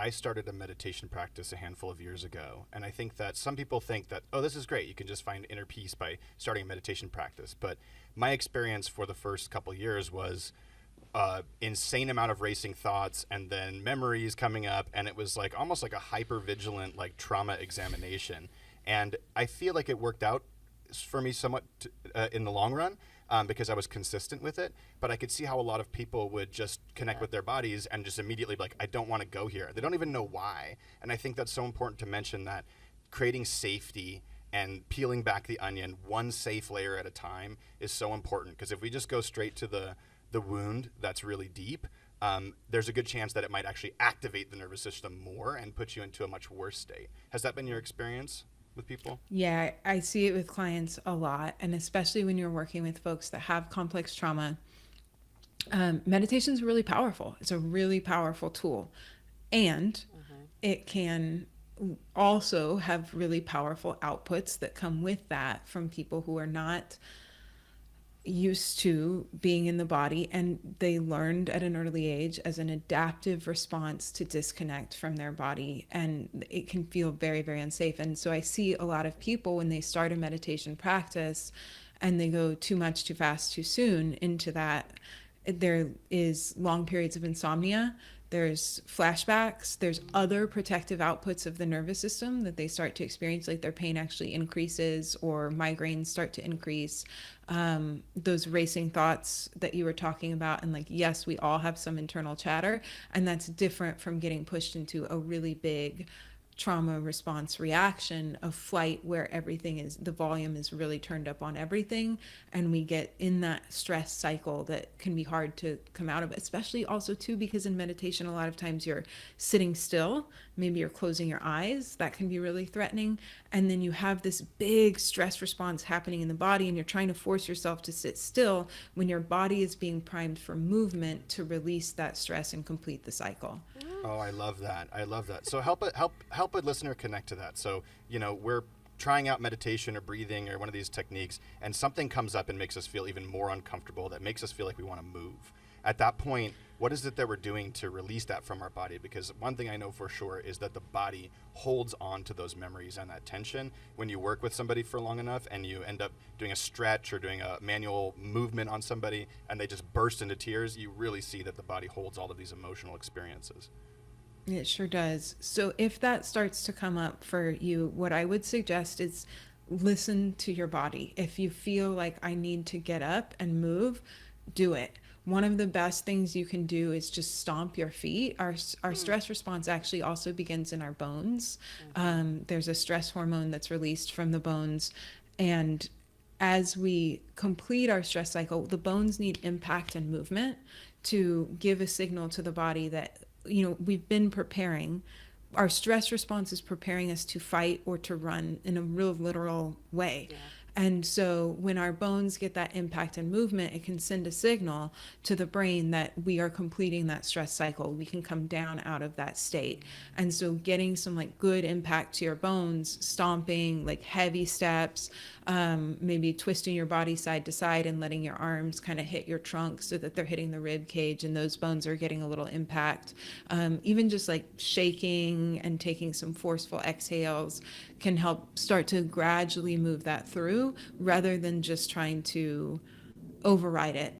I started a meditation practice a handful of years ago. And I think that some people think that, oh, this is great. You can just find inner peace by starting a meditation practice. But my experience for the first couple years was insane amount of racing thoughts and then memories coming up. And it was like almost like a hyper vigilant, like trauma examination. And I feel like it worked out for me somewhat in the long run, because I was consistent with it. But I could see how a lot of people would just connect with their bodies and just immediately be like, I don't want to go here. They don't even know why. And I think that's so important to mention, that creating safety and peeling back the onion one safe layer at a time is so important. Because if we just go straight to the wound that's really deep, there's a good chance that it might actually activate the nervous system more and put you into a much worse state. Has that been your experience with people? Yeah, I see it with clients a lot, and especially when you're working with folks that have complex trauma. Meditation is really powerful. It's a really powerful tool, and it can also have really powerful outputs that come with that from people who are not used to being in the body, and they learned at an early age as an adaptive response to disconnect from their body, and it can feel very, very unsafe. And so I see a lot of people when they start a meditation practice and they go too much, too fast, too soon into that, there is long periods of insomnia, there's flashbacks, there's other protective outputs of the nervous system that they start to experience, like their pain actually increases or migraines start to increase. Those racing thoughts that you were talking about, and like, yes, we all have some internal chatter, and that's different from getting pushed into a really big trauma response reaction of flight, where everything is, the volume is really turned up on everything, and we get in that stress cycle that can be hard to come out of, especially also too because in meditation a lot of times you're sitting still, maybe you're closing your eyes, that can be really threatening, and then you have this big stress response happening in the body, and you're trying to force yourself to sit still when your body is being primed for movement to release that stress and complete the cycle. Oh, I love that. I love that. So help a listener connect to that. So, we're trying out meditation or breathing or one of these techniques, and something comes up and makes us feel even more uncomfortable, that makes us feel like we want to move. At that point, what is it that we're doing to release that from our body? Because one thing I know for sure is that the body holds on to those memories and that tension. When you work with somebody for long enough and you end up doing a stretch or doing a manual movement on somebody and they just burst into tears, you really see that the body holds all of these emotional experiences. It sure does. So if that starts to come up for you, what I would suggest is listen to your body. If you feel like I need to get up and move, do it. One of the best things you can do is just stomp your feet. Our stress response actually also begins in our bones. There's a stress hormone that's released from the bones, and as we complete our stress cycle, the bones need impact and movement to give a signal to the body that, we've been preparing. Our stress response is preparing us to fight or to run in a real literal way. Yeah. And so when our bones get that impact and movement, it can send a signal to the brain that we are completing that stress cycle. We can come down out of that state. And so getting some like good impact to your bones, stomping, like heavy steps, maybe twisting your body side to side and letting your arms kind of hit your trunk so that they're hitting the rib cage and those bones are getting a little impact. Even just like shaking and taking some forceful exhales can help start to gradually move that through rather than just trying to override it